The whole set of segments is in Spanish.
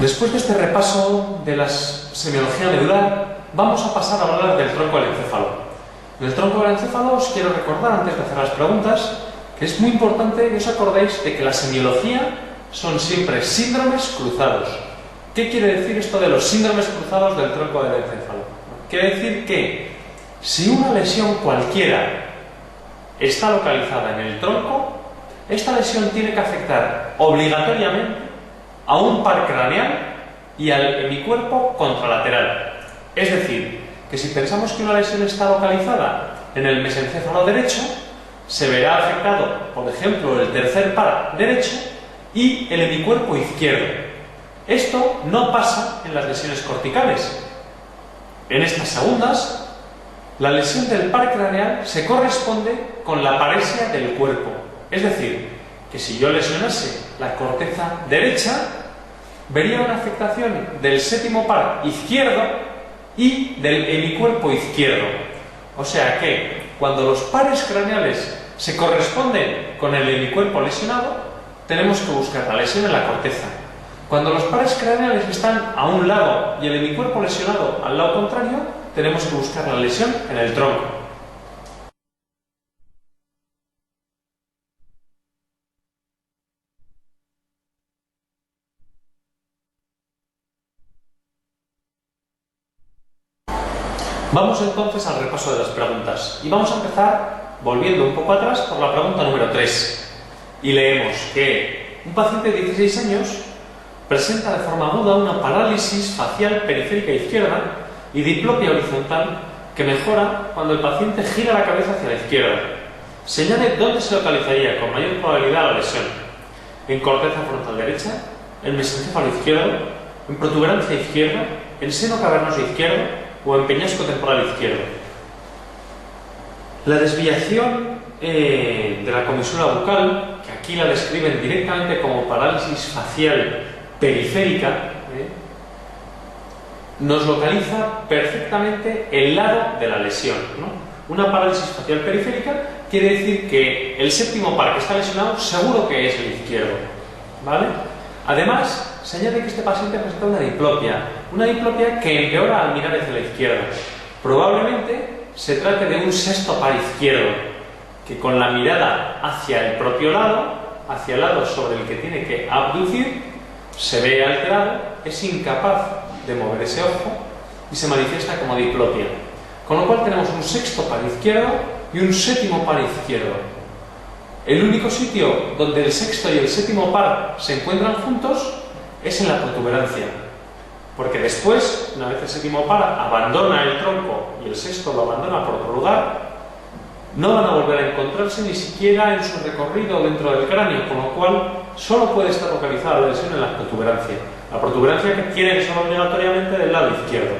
Después de este repaso de la semiología medular, vamos a pasar a hablar del tronco del encéfalo. En el tronco del encéfalo os quiero recordar, antes de hacer las preguntas, que es muy importante que os acordéis de que la semiología son siempre síndromes cruzados. ¿Qué quiere decir esto de los síndromes cruzados del tronco del encéfalo? Quiere decir que si una lesión cualquiera está localizada en el tronco, esta lesión tiene que afectar obligatoriamente a un par craneal y al hemicuerpo contralateral. Es decir, que si pensamos que una lesión está localizada en el mesencéfalo derecho, se verá afectado, por ejemplo, el tercer par derecho y el hemicuerpo izquierdo. Esto no pasa en las lesiones corticales. En estas segundas, la lesión del par craneal se corresponde con la paresia del cuerpo. Es decir, que si yo lesionase la corteza derecha, vería una afectación del séptimo par izquierdo y del hemicuerpo izquierdo. O sea que cuando los pares craneales se corresponden con el hemicuerpo lesionado, tenemos que buscar la lesión en la corteza. Cuando los pares craneales están a un lado y el hemicuerpo lesionado al lado contrario, tenemos que buscar la lesión en el tronco. Vamos entonces al repaso de las preguntas y vamos a empezar volviendo un poco atrás por la pregunta número 3 y leemos que un paciente de 16 años presenta de forma aguda una parálisis facial periférica izquierda y diplopia horizontal que mejora cuando el paciente gira la cabeza hacia la izquierda. Señale dónde se localizaría con mayor probabilidad la lesión: en corteza frontal derecha, en mesencéfalo izquierdo, en protuberancia izquierda, en seno cavernoso izquierdo o en peñasco temporal izquierdo. La desviación de la comisura bucal, que aquí la describen directamente como parálisis facial periférica, nos localiza perfectamente el lado de la lesión, ¿no? Una parálisis facial periférica quiere decir que el séptimo par que está lesionado seguro que es el izquierdo, ¿vale? Además, se añade que este paciente presenta una diplopia que empeora al mirar hacia la izquierda. Probablemente se trate de un sexto par izquierdo, que con la mirada hacia el propio lado, hacia el lado sobre el que tiene que abducir, se ve alterado, es incapaz de mover ese ojo y se manifiesta como diplopia. Con lo cual tenemos un sexto par izquierdo y un séptimo par izquierdo. El único sitio donde el sexto y el séptimo par se encuentran juntos es en la protuberancia, porque después, una vez el séptimo par abandona el tronco y el sexto lo abandona por otro lugar, no van a volver a encontrarse ni siquiera en su recorrido dentro del cráneo, con lo cual solo puede estar localizada la lesión en la protuberancia. La protuberancia que tiene que ser obligatoriamente del lado izquierdo.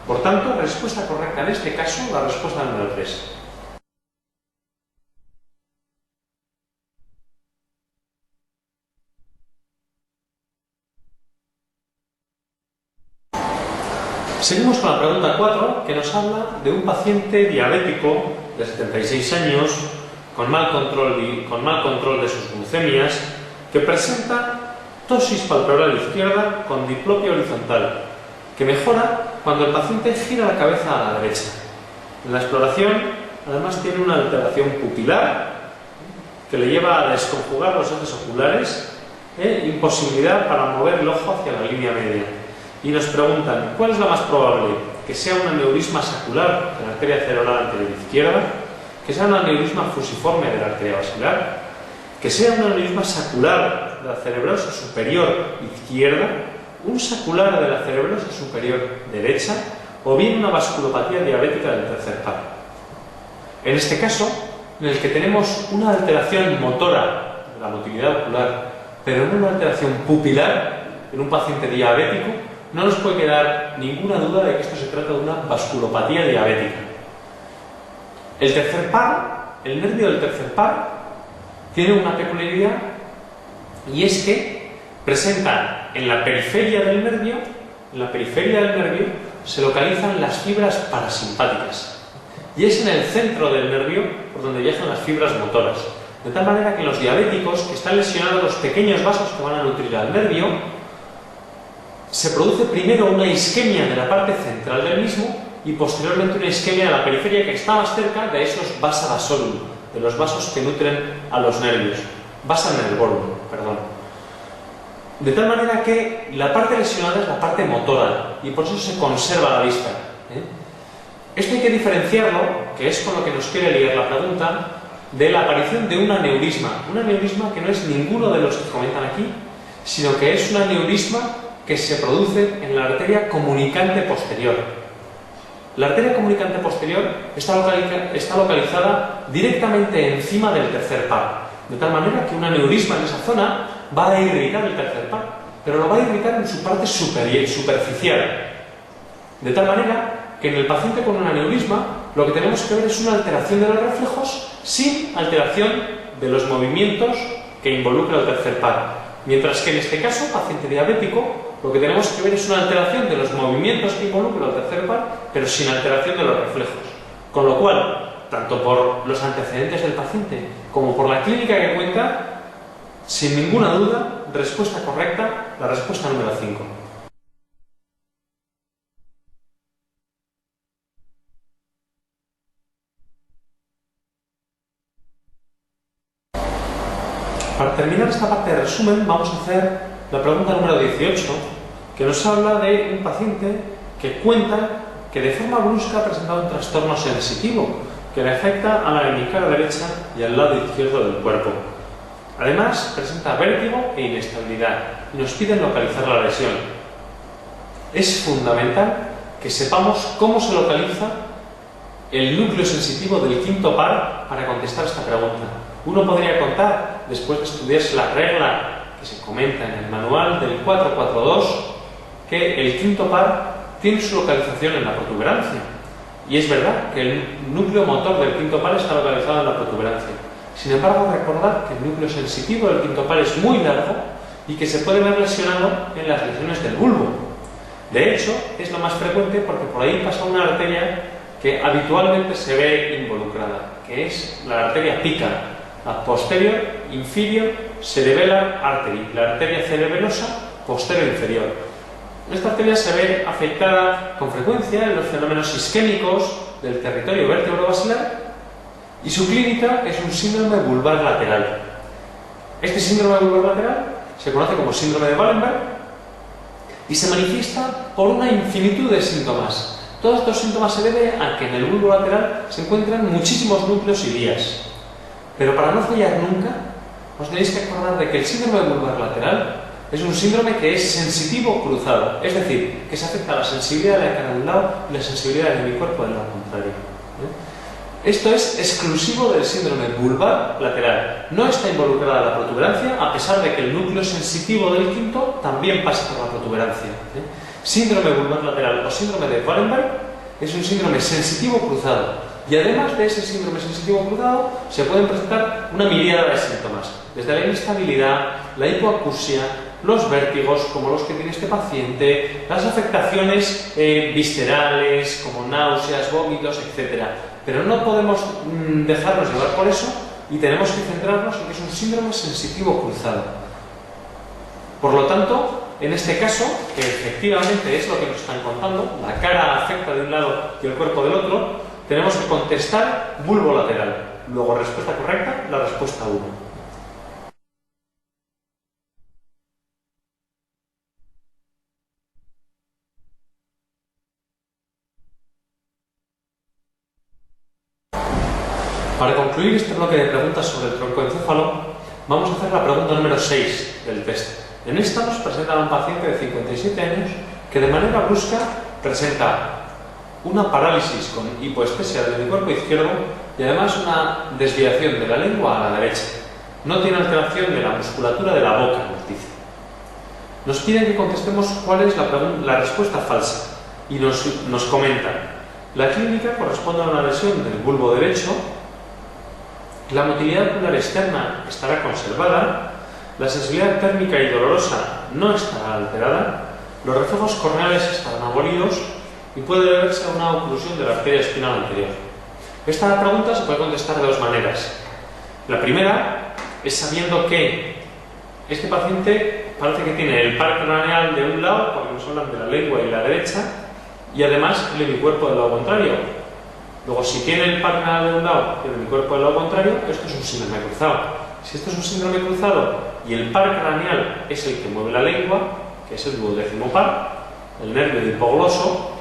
Por tanto, respuesta correcta en este caso, la respuesta número 3. Seguimos con la pregunta 4, que nos habla de un paciente diabético de 76 años con mal control de sus glucemias, que presenta ptosis palpebral izquierda con diplopia horizontal, que mejora cuando el paciente gira la cabeza a la derecha. En la exploración, además, tiene una alteración pupilar que le lleva a desconjugar los ejes oculares e imposibilidad para mover el ojo hacia la línea media. Y nos preguntan, ¿cuál es la más probable? ¿Que sea un aneurisma sacular de la arteria cerebral anterior izquierda? ¿Que sea un aneurisma fusiforme de la arteria basilar? ¿Que sea un aneurisma sacular de la cerebrosa superior izquierda? ¿Un sacular de la cerebrosa superior derecha? ¿O bien una vasculopatía diabética del tercer par? En este caso, en el que tenemos una alteración motora de la motilidad ocular, pero no una alteración pupilar en un paciente diabético, no nos puede quedar ninguna duda de que esto se trata de una vasculopatía diabética. El tercer par, el nervio del tercer par, tiene una peculiaridad, y es que presenta en la periferia del nervio, se localizan las fibras parasimpáticas, y es en el centro del nervio por donde viajan las fibras motoras. De tal manera que en los diabéticos que están lesionados los pequeños vasos que van a nutrir al nervio, se produce primero una isquemia de la parte central del mismo y posteriormente una isquemia de la periferia que está más cerca de esos vasa vasorum, de los vasos que nutren a los nervios. Vasa nervorum, perdón. De tal manera que la parte lesionada es la parte motora y por eso se conserva la vista. Esto hay que diferenciarlo, que es con lo que nos quiere ligar la pregunta, de la aparición de un aneurisma. Un aneurisma que no es ninguno de los que comentan aquí, sino que es un aneurisma que se produce en la arteria comunicante posterior. La arteria comunicante posterior está localizada directamente encima del tercer par, de tal manera que un aneurisma en esa zona va a irritar el tercer par, pero lo va a irritar en su parte superficial. De tal manera que en el paciente con un aneurisma lo que tenemos que ver es una alteración de los reflejos sin alteración de los movimientos que involucra el tercer par. Mientras que en este caso, paciente diabético, lo que tenemos que ver es una alteración de los movimientos que involucra el tercer par, pero sin alteración de los reflejos. Con lo cual, tanto por los antecedentes del paciente como por la clínica que cuenta, sin ninguna duda, respuesta correcta, la respuesta número 5. Para terminar esta parte de resumen, vamos a hacer la pregunta número 18, que nos habla de un paciente que cuenta que de forma brusca ha presentado un trastorno sensitivo que le afecta a la hemisfera derecha y al lado izquierdo del cuerpo. Además, presenta vértigo e inestabilidad y nos piden localizar la lesión. Es fundamental que sepamos cómo se localiza el núcleo sensitivo del quinto par para contestar esta pregunta. Uno podría contar, después de estudiarse la regla que se comenta en el manual del 442, que el quinto par tiene su localización en la protuberancia. Y es verdad que el núcleo motor del quinto par está localizado en la protuberancia. Sin embargo, recordad que el núcleo sensitivo del quinto par es muy largo y que se puede ver lesionado en las lesiones del bulbo. De hecho, es lo más frecuente porque por ahí pasa una arteria que habitualmente se ve involucrada, que es la arteria pícara, la posterior inferior cerebellar artery, la arteria cerebelosa posterior inferior. Esta arteria se ve afectada con frecuencia en los fenómenos isquémicos del territorio vértebro-basilar y su clínica es un síndrome vulvar lateral. Este síndrome vulvar lateral se conoce como síndrome de Wallenberg y se manifiesta por una infinitud de síntomas. Todos estos síntomas se deben a que en el bulbo lateral se encuentran muchísimos núcleos y vías. Pero para no fallar nunca, os tenéis que acordar de que el síndrome vulvar lateral es un síndrome que es sensitivo cruzado, es decir, que se afecta a la sensibilidad de la cara de un lado y la sensibilidad de mi cuerpo del lado contrario. Esto es exclusivo del síndrome vulvar lateral. No está involucrada la protuberancia, a pesar de que el núcleo sensitivo del quinto también pasa por la protuberancia. Síndrome vulvar lateral o síndrome de Wallenberg es un síndrome sensitivo cruzado. Y además de ese síndrome sensitivo cruzado, se pueden presentar una miríada de síntomas, desde la inestabilidad, la hipoacusia, los vértigos, como los que tiene este paciente, las afectaciones viscerales, como náuseas, vómitos, etc. Pero no podemos dejarnos llevar por eso y tenemos que centrarnos en que es un síndrome sensitivo cruzado. Por lo tanto, en este caso, que efectivamente es lo que nos están contando, la cara afecta de un lado y el cuerpo del otro, tenemos que contestar bulbo lateral. Luego, respuesta correcta, la respuesta 1. Para concluir este bloque de preguntas sobre el troncoencéfalo, vamos a hacer la pregunta número 6 del test. En esta nos presenta un paciente de 57 años que de manera brusca presenta una parálisis con hipoestesia del cuerpo izquierdo y además una desviación de la lengua a la derecha. No tiene alteración de la musculatura de la boca, nos dice. Nos piden que contestemos cuál es la respuesta falsa y nos comentan: la clínica corresponde a una lesión del bulbo derecho, la motilidad ocular externa estará conservada, la sensibilidad térmica y dolorosa no estará alterada, los reflejos corneales estarán abolidos y puede deberse a una oclusión de la arteria espinal anterior. Esta pregunta se puede contestar de dos maneras. La primera es sabiendo que este paciente parece que tiene el par craneal de un lado, porque nos hablan de la lengua y la derecha, y además el hemicuerpo del lado contrario. Luego, si tiene el par craneal de un lado y el hemicuerpo del lado contrario, esto es un síndrome cruzado. Si esto es un síndrome cruzado y el par craneal es el que mueve la lengua, que es el duodécimo par, el nervio hipogloso,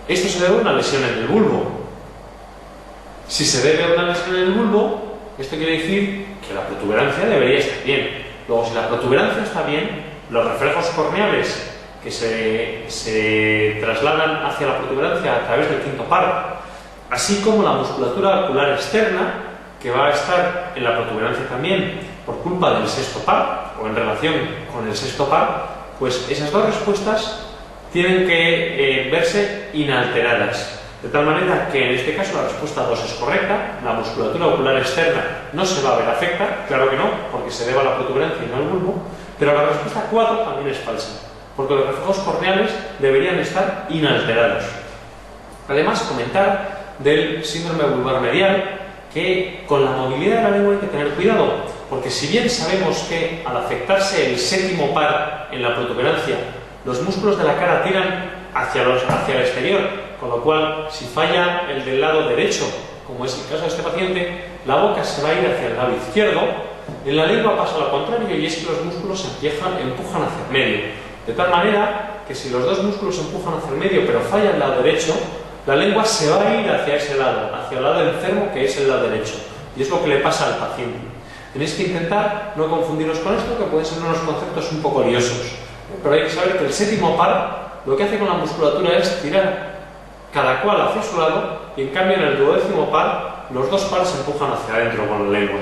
esto se debe a una lesión en el bulbo. Si se debe a una lesión en el bulbo, esto quiere decir que la protuberancia debería estar bien. Luego, si la protuberancia está bien, los reflejos corneales que se trasladan hacia la protuberancia a través del quinto par, así como la musculatura ocular externa, que va a estar en la protuberancia también por culpa del sexto par, o en relación con el sexto par, pues esas dos respuestas tienen que verse inalteradas. De tal manera que en este caso la respuesta 2 es correcta, la musculatura ocular externa no se va a ver afecta, claro que no, porque se debe a la protuberancia y no al bulbo, pero la respuesta 4 también es falsa, porque los reflejos corneales deberían estar inalterados. Además, comentar del síndrome bulbar medial que con la movilidad de la lengua hay que tener cuidado, porque si bien sabemos que al afectarse el séptimo par en la protuberancia, los músculos de la cara tiran hacia el exterior, con lo cual, si falla el del lado derecho, como es el caso de este paciente, la boca se va a ir hacia el lado izquierdo. En la lengua pasa lo contrario, y es que los músculos empujan hacia el medio. De tal manera que si los dos músculos empujan hacia el medio, pero falla el lado derecho, la lengua se va a ir hacia ese lado, hacia el lado enfermo, que es el lado derecho. Y es lo que le pasa al paciente. Tenéis que intentar no confundiros con esto, que pueden ser unos conceptos un poco liosos. Pero hay que saber que el séptimo par lo que hace con la musculatura es tirar cada cual hacia su lado, y en cambio en el duodécimo par los dos pares se empujan hacia adentro con la lengua.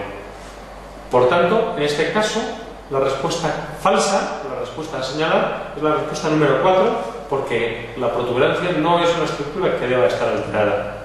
Por tanto, en este caso, la respuesta falsa, la respuesta a señalar, es la respuesta número 4, porque la protuberancia no es una estructura que deba estar alterada.